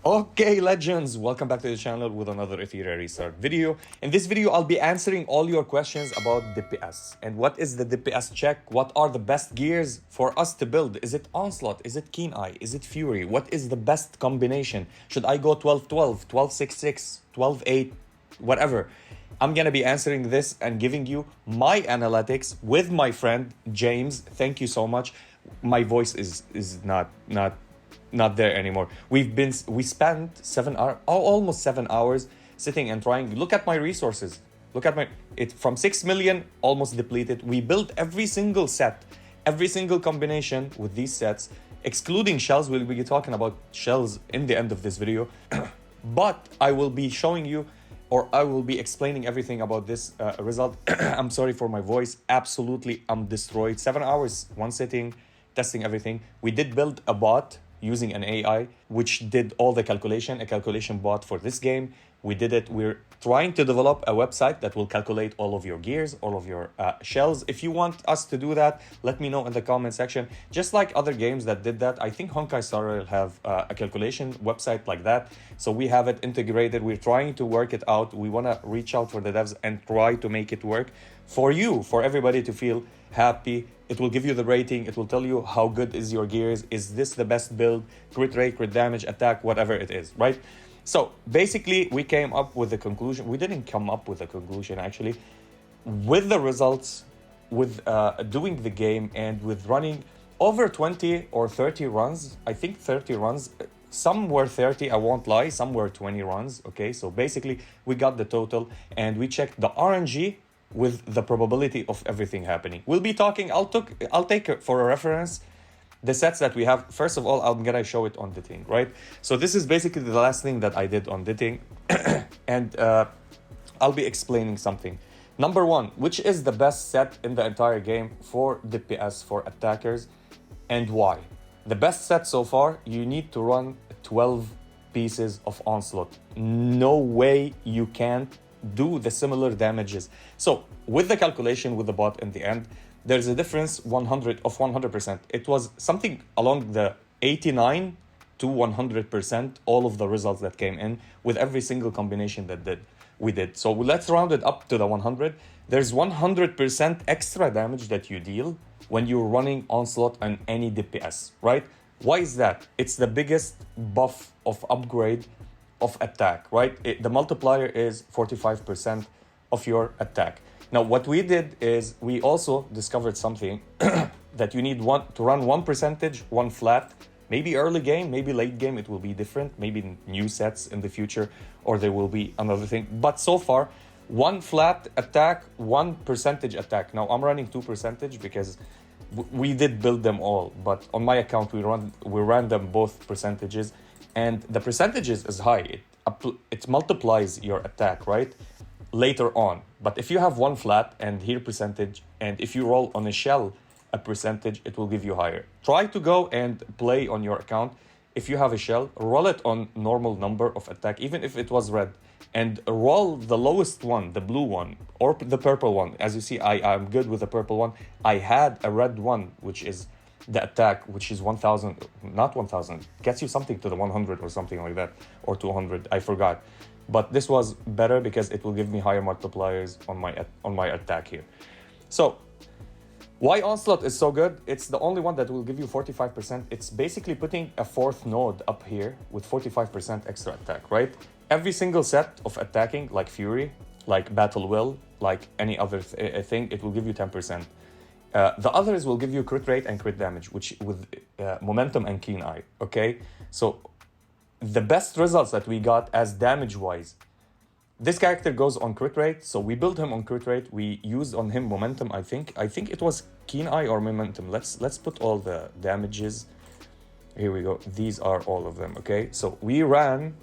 Okay, legends, welcome back to the channel with another Etheria restart video. In this video, I'll be answering all your questions about DPS. And what is the DPS check? What are the best gears for us to build? Is it Onslaught? Is it Keen Eye? Is it Fury? What is the best combination? Should I go 12-12, 12-6-6, 12-8, whatever? I'm gonna be answering this and giving you my analytics with my friend James. Thank you so much. My voice is not there anymore. We spent 7 hours, almost 7 hours sitting and trying. Look at my resources. Look at it from 6 million almost depleted. We built every single set, every single combination with these sets, excluding shells. We'll be talking about shells in the end of this video. But I will be showing you, or I will be explaining everything about this result. I'm sorry for my voice. Absolutely, I'm destroyed. 7 hours, one sitting, testing everything. We did build a bot using an AI, which did all the calculation, a calculation bot for this game. We did it. We're trying to develop a website that will calculate all of your gears, all of your shells. If you want us to do that, let me know in the comment section. Just like other games that did that, I think Honkai Star Rail have a calculation website like that. So we have it integrated. We're trying to work it out. We want to reach out for the devs and try to make it work for you, for everybody to feel happy. It will give you the rating. It will tell you how good is your gears. Is this the best build? Crit rate, crit damage, attack, whatever it is, right? So basically, we came up with the conclusion. We didn't come up with a conclusion, actually. With the results, with doing the game, and with running over 20 or 30 runs, I think 30 runs, some were 30, I won't lie, some were 20 runs, okay? So basically, we got the total, and we checked the RNG with the probability of everything happening. We'll be talking, I'll take it for a reference the sets that we have. First of all, I'm gonna show it on Ditting, right? So this is basically the last thing that I did on Ditting. And I'll be explaining something. Number one, which is the best set in the entire game for DPS, for attackers, and why? The best set so far, you need to run 12 pieces of Onslaught. No way you can't do the similar damages. So with the calculation with the bot in the end, there's a difference 100%. It was something along the 89 to 100%, all of the results that came in with every single combination that we did. So let's round it up to the 100. There's 100% extra damage that you deal when you're running Onslaught on any DPS, right? Why is that? It's the biggest buff of upgrade of attack, right? The multiplier is 45% of your attack. Now, what we did is we also discovered something that you need to run 1%, one flat, maybe early game, maybe late game, it will be different, maybe new sets in the future, or there will be another thing. But so far, one flat attack, 1% attack. Now, I'm running 2% because we did build them all, but on my account, we ran them both percentages. And the percentages is high. It multiplies your attack, right? Later on. But if you have one flat and here percentage, and if you roll on a shell a percentage, it will give you higher. Try to go and play on your account. If you have a shell, roll it on normal number of attack, even if it was red. And roll the lowest one, the blue one, or the purple one. As you see, I'm good with the purple one. I had a red one, which is the attack, which is 1000, not 1000, gets you something to the 100 or something like that, or 200, I forgot. But this was better because it will give me higher multipliers on my attack here. So why Onslaught is so good? It's the only one that will give you 45%. It's basically putting a fourth node up here with 45% extra attack, right? Every single set of attacking, like Fury, like Battle Will, like any other thing, it will give you 10%. The others will give you crit rate and crit damage, which with momentum and keen eye, okay? So the best results that we got as damage-wise, this character goes on crit rate, so we built him on crit rate. We used on him momentum, I think it was keen eye or momentum. Let's put all the damages. Here we go. These are all of them, okay? So we ran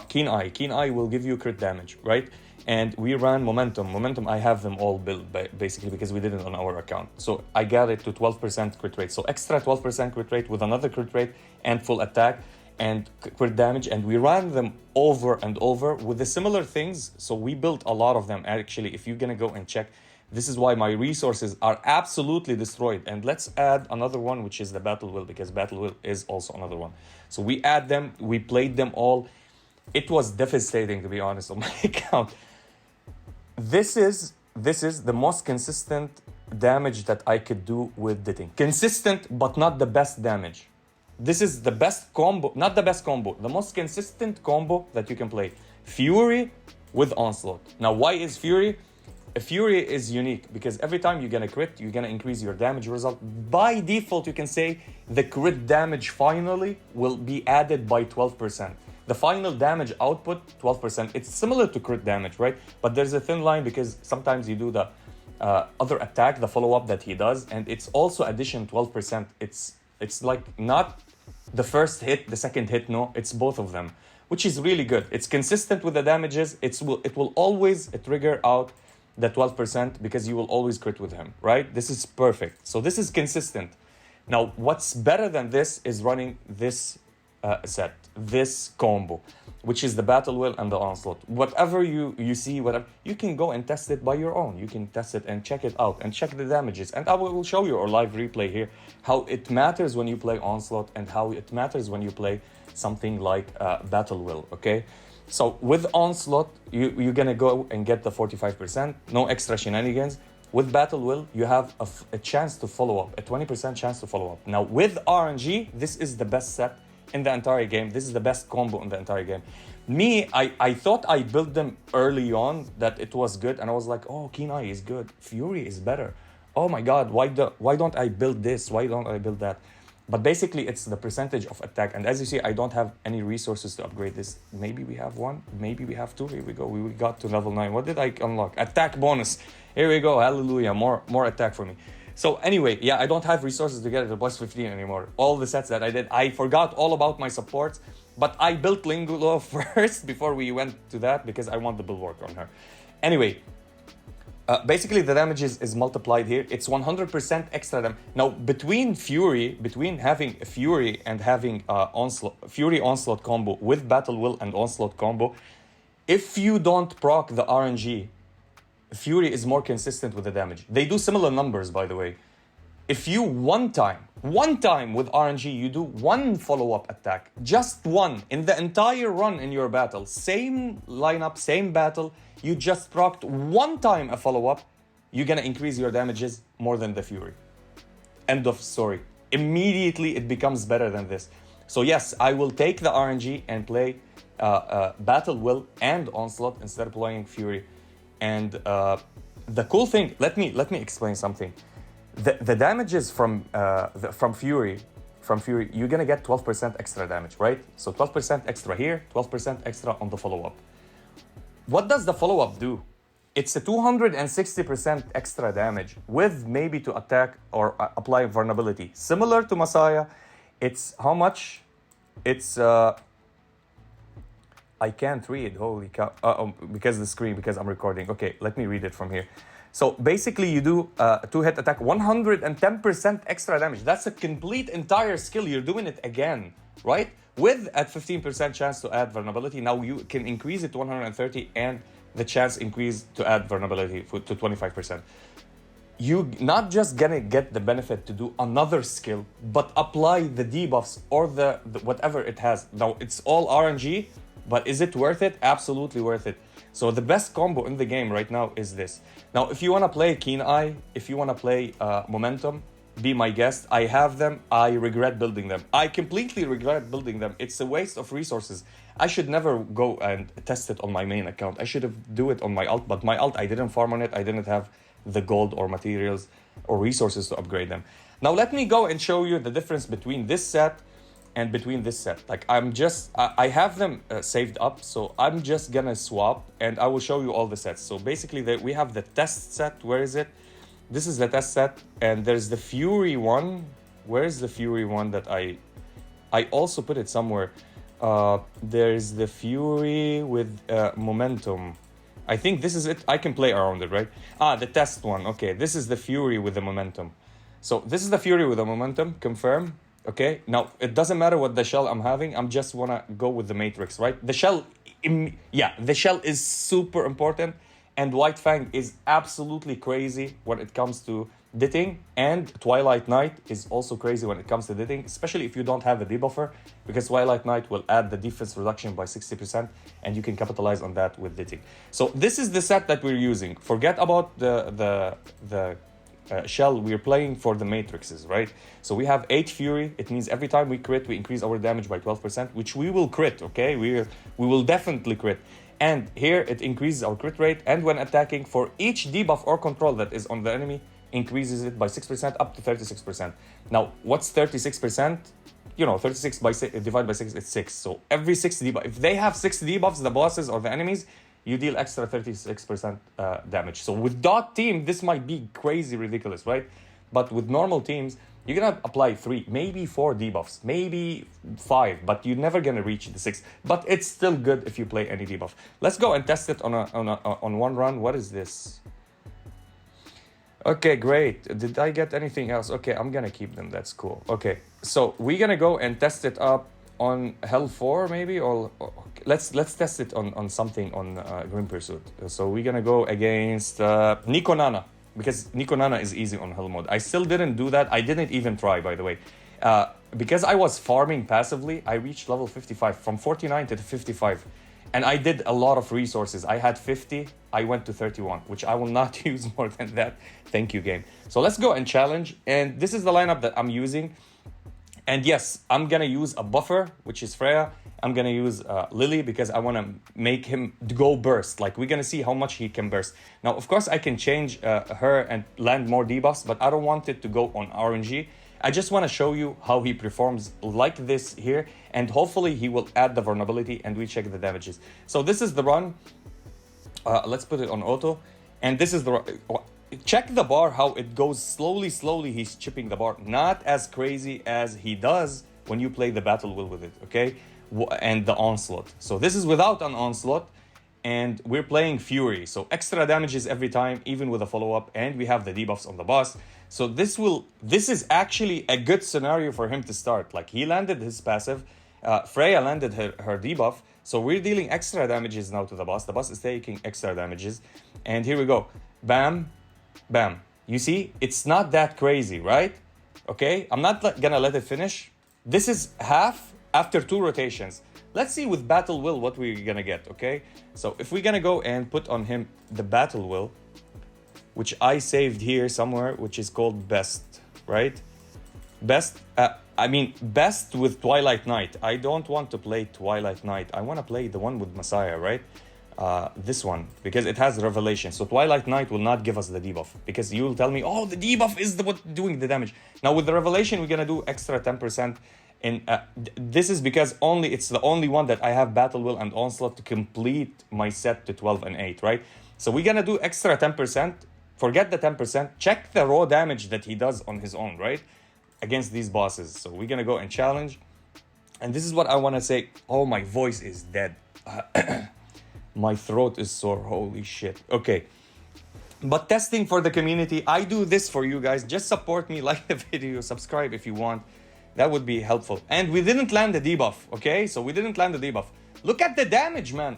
keen eye. Keen eye will give you crit damage, right? And we ran momentum. I have them all built basically because we did it on our account. So I got it to 12% crit rate. So extra 12% crit rate with another crit rate and full attack and crit damage. And we ran them over and over with the similar things. So we built a lot of them. Actually, if you're gonna go and check This is why my resources are absolutely destroyed. And let's add another one, which is the battle will, because battle will is also another one. So we add them, we played them all. It was devastating, to be honest, on my account. This is the most consistent damage that I could do with the thing. Consistent, but not the best damage. This is the best combo, not the best combo, the most consistent combo that you can play. Fury with Onslaught. Now, why is Fury? Fury is unique because every time you're gonna crit, you're gonna increase your damage result. By default, you can say the crit damage finally will be added by 12%. The final damage output, 12%. It's similar to crit damage, right? But there's a thin line because sometimes you do the other attack, the follow-up that he does, and it's also addition 12%. It's like not the first hit, the second hit, no, it's both of them, which is really good. It's consistent with the damages. It will always trigger out the 12% because you will always crit with him, right? This is perfect. So this is consistent. Now, what's better than this is running this set, this combo, which is the Battle Will and the Onslaught. Whatever you see, whatever, you can go and test it by your own. You can test it and check it out and check the damages. And I will show you our live replay here, how it matters when you play Onslaught and how it matters when you play something like Battle Will, okay? So with Onslaught, you're gonna go and get the 45%, no extra shenanigans. With Battle Will, you have a chance to follow up, a 20% chance to follow up. Now with RNG, this is the best set in the entire game. This is the best combo in the entire game. Me, I thought I built them early on that it was good, and I was like, oh, Keen Eye is good, Fury is better. Oh my God, why don't I build this? Why don't I build that? But basically, it's the percentage of attack. And as you see, I don't have any resources to upgrade this. Maybe we have one. Maybe we have two. Here we go. We got to level 9. What did I unlock? Attack bonus. Here we go. Hallelujah. More attack for me. So anyway, yeah, I don't have resources to get it to plus 15 anymore. All the sets that I did, I forgot all about my supports. But I built Lingulo first before we went to that because I want the bulwark on her. Anyway. Basically, the damage is multiplied here. It's 100% extra damage. Now, between having Fury and having Fury Onslaught combo with Battle Will and Onslaught combo, if you don't proc the RNG, Fury is more consistent with the damage. They do similar numbers, by the way. If you one time with RNG, you do one follow-up attack, just one, in the entire run in your battle, same lineup, same battle, you just procced one time a follow-up, you're gonna increase your damages more than the Fury. End of story. Immediately, it becomes better than this. So yes, I will take the RNG and play Battle Will and Onslaught instead of playing Fury. And the cool thing, let me explain something. The damages from Fury, you're gonna get 12% extra damage, right? So 12% extra here, 12% extra on the follow-up. What does the follow-up do? It's a 260% extra damage with maybe to attack or apply vulnerability. Similar to Messiah, it's how much? It's I can't read, holy cow, because I'm recording. Okay, let me read it from here. So basically you do a 2-hit attack, 110% extra damage. That's a complete entire skill. You're doing it again, right? With at 15% chance to add vulnerability. Now you can increase it to 130 and the chance increase to add vulnerability to 25%. You not just gonna get the benefit to do another skill, but apply the debuffs or the whatever it has. Now it's all RNG, but is it worth it? Absolutely worth it. So the best combo in the game right now is this. Now, if you want to play Keen Eye, if you want to play Momentum, be my guest. I have them. I regret building them. I completely regret building them. It's a waste of resources. I should never go and test it on my main account. I should have do it on my alt, but my alt, I didn't farm on it. I didn't have the gold or materials or resources to upgrade them. Now, let me go and show you the difference between this set and between this set. Like I have them saved up, so I'm just gonna swap and I will show you all the sets. So basically we have the test set. Where is it? This is the test set, and there's the Fury one. Where is the Fury one that I also put it somewhere? There's the Fury with Momentum. I think this is it. I can play around it, right? The test one. Okay, this is the Fury with the Momentum. So this is the Fury with the Momentum. Confirm. Okay, now it doesn't matter what the shell I'm having. I'm just wanna go with the matrix, right? The shell, the shell is super important, And White Fang is absolutely crazy when it comes to ditting, and Twilight Knight is also crazy when it comes to ditting, especially if you don't have a debuffer, because Twilight Knight will add the defense reduction by 60%, and you can capitalize on that with ditting. So this is the set that we're using. Forget about the shell. We're playing for the matrices, right? So we have 8 Fury. It means every time we crit, we increase our damage by 12%, which we will crit, okay? We will definitely crit. And here it increases our crit rate, and when attacking, for each debuff or control that is on the enemy, increases it by 6% up to 36%. Now, what's 36%? You know, 36 by 6, divided by 6 is 6. So every 6 debuff, if they have 6 debuffs, the bosses or the enemies, you deal extra 36% damage. So with dot team, this might be crazy ridiculous, right? But with normal teams, you're gonna apply 3, maybe 4 debuffs, maybe 5, but you're never gonna reach the 6. But it's still good if you play any debuff. Let's go and test it on one run. What is this? Okay, great. Did I get anything else? Okay, I'm gonna keep them. That's cool. Okay, so we're gonna go and test it up on Hell 4 maybe, or let's test it on something on Grim Pursuit. So we're gonna go against Nico Nana, because Nico Nana is easy on Hell mode. I still didn't do that. I didn't even try, by the way. Because I was farming passively, I reached level 55, from 49 to 55. And I did a lot of resources. I had 50, I went to 31, which I will not use more than that. Thank you, game. So let's go and challenge. And this is the lineup that I'm using. And yes, I'm gonna use a buffer, which is Freya. I'm gonna use Lily, because I wanna make him go burst. Like, we're gonna see how much he can burst. Now, of course, I can change her and land more debuffs, but I don't want it to go on RNG. I just want to show you how he performs like this here, and hopefully he will add the vulnerability and we check the damages. So this is the run. Let's put it on auto, and this is the check the bar, how it goes slowly. He's chipping the bar, not as crazy as he does when you play the battle will with it, okay? And the onslaught. So this is without an onslaught, and we're playing Fury, so extra damages every time, even with a follow-up, and we have the debuffs on the boss. So this is actually a good scenario for him to start. Like, he landed his passive, Freya landed her debuff, so we're dealing extra damages now to the boss. The boss is taking extra damages, and here we go. Bam, bam. You see, it's not that crazy, right? Okay, I'm not gonna let it finish. This is half after 2 rotations. Let's see with Battle Will what we're gonna get, okay? So if we're gonna go and put on him the Battle Will, which I saved here somewhere, which is called Best, right? Best, Best with Twilight Knight. I don't want to play Twilight Knight. I want to play the one with Messiah, right? This one, because it has Revelation. So Twilight Knight will not give us the debuff, because you will tell me, oh, the debuff is what doing the damage. Now with the Revelation, we're gonna do extra 10%. And this is because it's the only one that I have Battle Will and Onslaught to complete my set to 12 and 8, right? So we're gonna do extra 10%. Forget the 10%. Check the raw damage that he does on his own, right? Against these bosses. So we're gonna go and challenge. And this is what I want to say. Oh, my voice is dead. My throat is sore. Holy shit. Okay. But testing for the community. I do this for you guys. Just support me. Like the video. Subscribe if you want. That would be helpful. And we didn't land the debuff. Okay? So we didn't land the debuff. Look at the damage, man.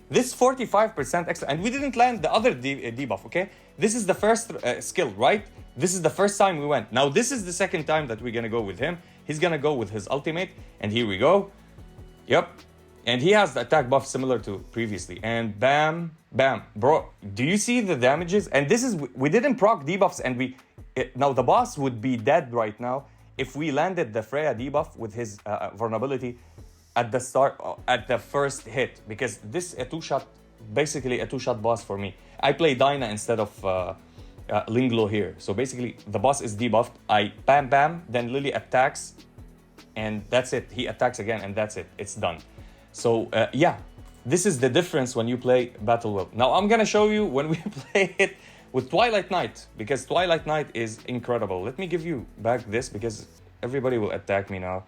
This 45% extra. And we didn't land the other debuff. Okay? This is the first skill, right? This is the first time we went. Now, this is the second time that we're going to go with him. He's going to go with his ultimate. And here we go. Yep. And he has the attack buff similar to previously. And bam, bam. Bro, do you see the damages? And this is, we didn't proc debuffs. And now the boss would be dead right now if we landed the Freya debuff with his vulnerability at the start, at the first hit. Because this is a two-shot, basically a two-shot boss for me. I play Dyna instead of Linglo here. So basically, the boss is debuffed. I bam, bam, then Lily attacks. And that's it. He attacks again, and that's it. It's done. So, yeah. This is the difference when you play Battle Will. Now, I'm going to show you when we play it with Twilight Knight, because Twilight Knight is incredible. Let me give you back this, because everybody will attack me now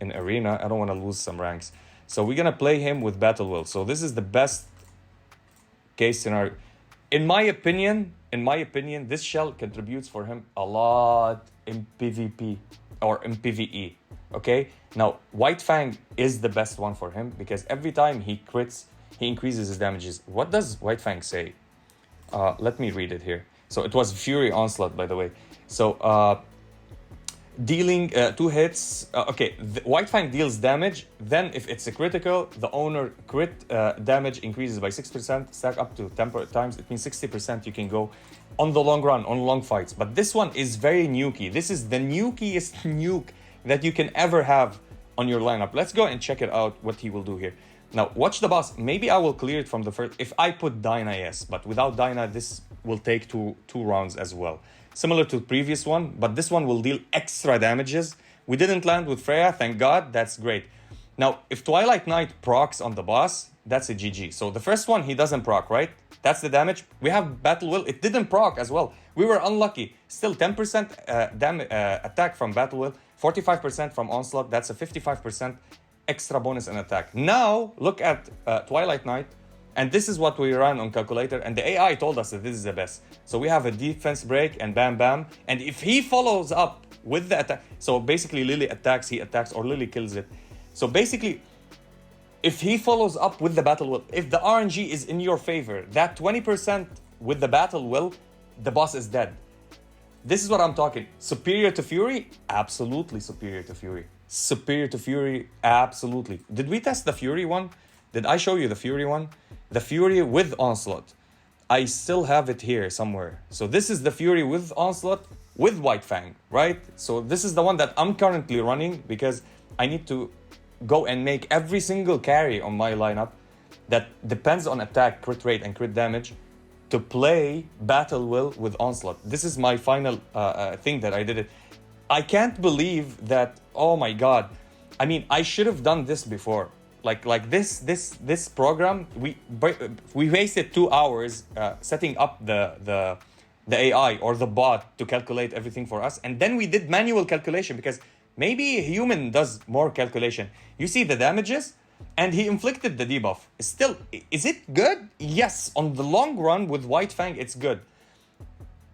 in Arena. I don't want to lose some ranks. So we're going to play him with Battle Will. So this is the best case scenario. In my opinion, this shell contributes for him a lot in PvP or in PvE. Okay? Now, White Fang is the best one for him, because every time he crits, he increases his damages. What does White Fang say? Let me read it here. So it was Fury Onslaught, by the way. So dealing 2 hits. Okay, White Fang deals damage. Then if it's a critical, the owner crit damage increases by 6%, stack up to 10 times. It means 60% you can go on the long run, on long fights. But this one is very nukey. This is the nukiest nuke that you can ever have on your lineup. Let's go and check it out, what he will do here. Now, watch the boss. Maybe I will clear it from the first. If I put Dyna, yes. But without Dyna, this will take two rounds as well. Similar to the previous one, but this one will deal extra damages. We didn't land with Freya, thank God. That's great. Now, if Twilight Knight procs on the boss, that's a GG. So the first one, he doesn't proc, right? That's the damage. We have Battle Will. It didn't proc as well. We were unlucky. Still 10% attack from Battle Will, 45% from Onslaught. That's a 55% extra bonus in attack. Now, look at Twilight Knight. And this is what we ran on calculator, and the AI told us that this is the best. So we have a defense break and bam bam. And if he follows up with the attack, so basically Lily attacks, he attacks, or Lily kills it. So basically, if he follows up with the Battle Will, if the RNG is in your favor, that 20% with the Battle Will, the boss is dead. This is what I'm talking. Superior to Fury? Absolutely superior to Fury. Superior to Fury, absolutely. Did we test the Fury one? Did I show you the Fury one? The Fury with Onslaught. I still have it here somewhere. So this is the Fury with Onslaught with White Fang, right? So this is the one that I'm currently running because I need to go and make every single carry on my lineup that depends on attack, crit rate, and crit damage to play Battle Will with Onslaught. This is my final thing that I did it. I can't believe that, oh my God. I mean, I should have done this before. Like this program, we wasted 2 hours setting up the AI or the bot to calculate everything for us, and then we did manual calculation because maybe a human does more calculation. You see the damages, and he inflicted the debuff. Still, is it good? Yes, on the long run with White Fang, it's good.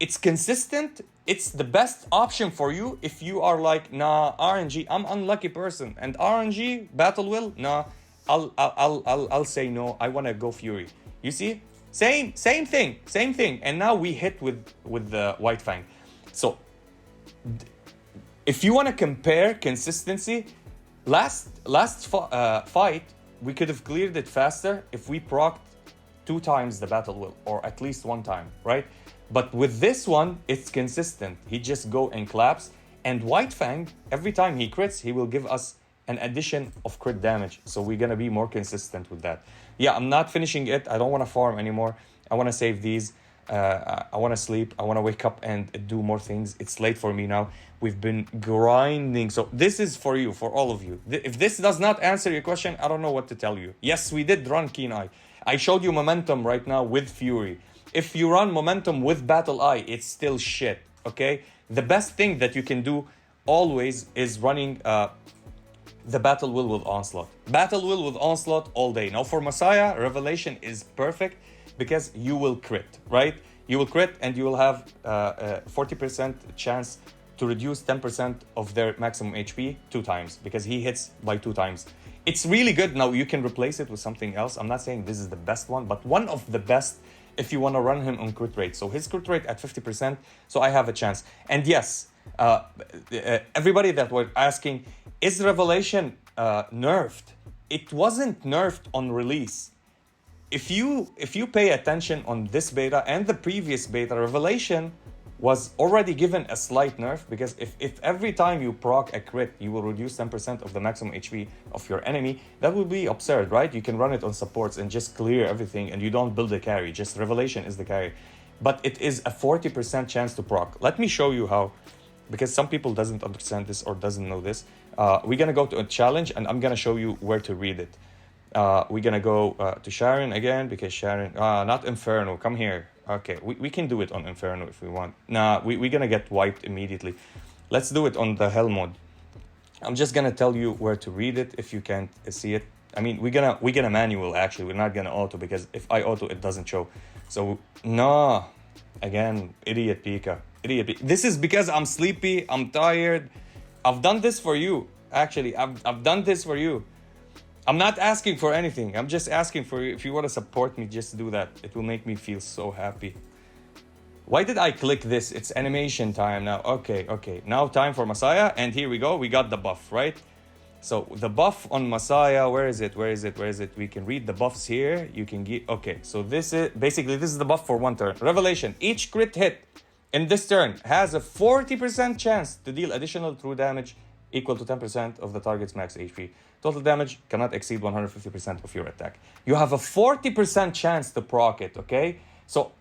It's consistent. It's the best option for you if you are like, nah, RNG, I'm unlucky person, and RNG Battle Will, nah, I'll say no. I want to go Fury. You see, same thing, and now we hit with the White Fang. So if you want to compare consistency, last fight we could have cleared it faster if we procced 2 times the Battle Will, or at least 1 time, right? But with this one, it's consistent. He just go and claps. And White Fang, every time he crits, he will give us an addition of crit damage. So we're going to be more consistent with that. Yeah, I'm not finishing it. I don't want to farm anymore. I want to save these. I want to sleep. I want to wake up and do more things. It's late for me now. We've been grinding. So this is for you, for all of you. If this does not answer your question, I don't know what to tell you. Yes, we did run Keen Eye. I showed you momentum right now with Fury. If you run momentum with Battle Eye, it's still shit, okay? The best thing that you can do always is running the Battle Will with Onslaught. Battle Will with Onslaught all day. Now for Messiah, Revelation is perfect because you will crit, right? You will crit and you will have a 40% chance to reduce 10% of their maximum HP 2 times because he hits by 2 times. It's really good. Now you can replace it with something else. I'm not saying this is the best one, but one of the best if you want to run him on crit rate. So his crit rate at 50%, so I have a chance. And yes, everybody that was asking, is Revelation nerfed? It wasn't nerfed on release. If you pay attention on this beta and the previous beta, Revelation was already given a slight nerf because if every time you proc a crit, you will reduce 10% of the maximum HP of your enemy, that would be absurd, right? You can run it on supports and just clear everything and you don't build a carry, just Revelation is the carry. But it is a 40% chance to proc. Let me show you how, because some people doesn't understand this or doesn't know this. We're gonna go to a challenge and I'm gonna show you where to read it. We're gonna go to Sharon again because Sharon, not Inferno, come here. Okay, we can do it on Inferno if we want. Nah, we're gonna get wiped immediately. Let's do it on the Hell mode. I'm just gonna tell you where to read it if you can't see it. I mean, we're gonna manual actually. We're not gonna auto because if I auto, it doesn't show. So no, again, idiot Pika, idiot Pika. This is because I'm sleepy. I'm tired. I've done this for you. Actually, I've done this for you. I'm not asking for anything. I'm just asking for, if you want to support me, just do that. It will make me feel so happy. Why did I click this? It's animation time now. Okay. Now time for Messiah. And here we go. We got the buff, right? So the buff on Messiah, where is it? We can read the buffs here. You can get, okay. So this is, basically this is the buff for one turn. Revelation, each crit hit in this turn has a 40% chance to deal additional true damage equal to 10% of the target's max HP. Total damage cannot exceed 150% of your attack. You have a 40% chance to proc it, okay? So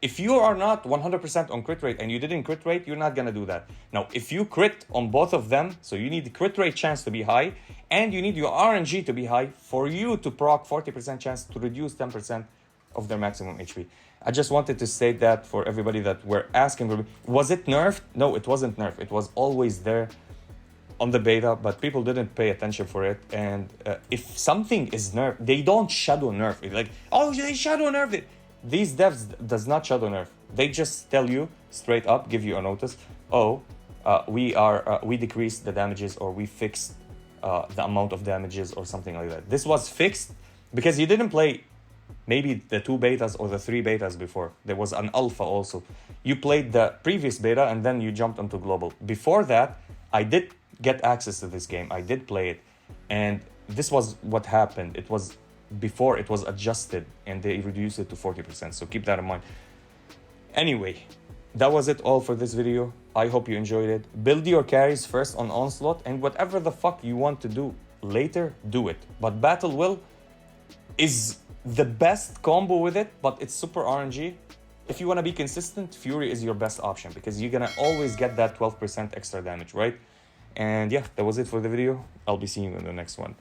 if you are not 100% on crit rate and you didn't crit rate, you're not gonna do that. Now, if you crit on both of them, so you need the crit rate chance to be high, and you need your RNG to be high for you to proc 40% chance to reduce 10% of their maximum HP. I just wanted to state that for everybody that were asking, was it nerfed? No, it wasn't nerfed. It was always there on the beta, but people didn't pay attention for it. And if something is nerfed, they don't shadow nerf it. Like, oh, they shadow nerfed it. These devs does not shadow nerf. They just tell you straight up, give you a notice. Oh, we decreased the damages, or we fixed the amount of damages, or something like that. This was fixed because you didn't play maybe the 2 betas or the 3 betas before. There was an alpha also. You played the previous beta and then you jumped onto global. Before that, I did get access to this game. I did play it, and this was what happened. It was before it was adjusted and they reduced it to 40%. So keep that in mind. Anyway, that was it all for this video. I hope you enjoyed it. Build your carries first on Onslaught, and whatever the fuck you want to do later, do it. But Battle Will is the best combo with it, but it's super RNG. If you want to be consistent, Fury is your best option because you're gonna always get that 12% extra damage, right? And yeah, that was it for the video. I'll be seeing you in the next one.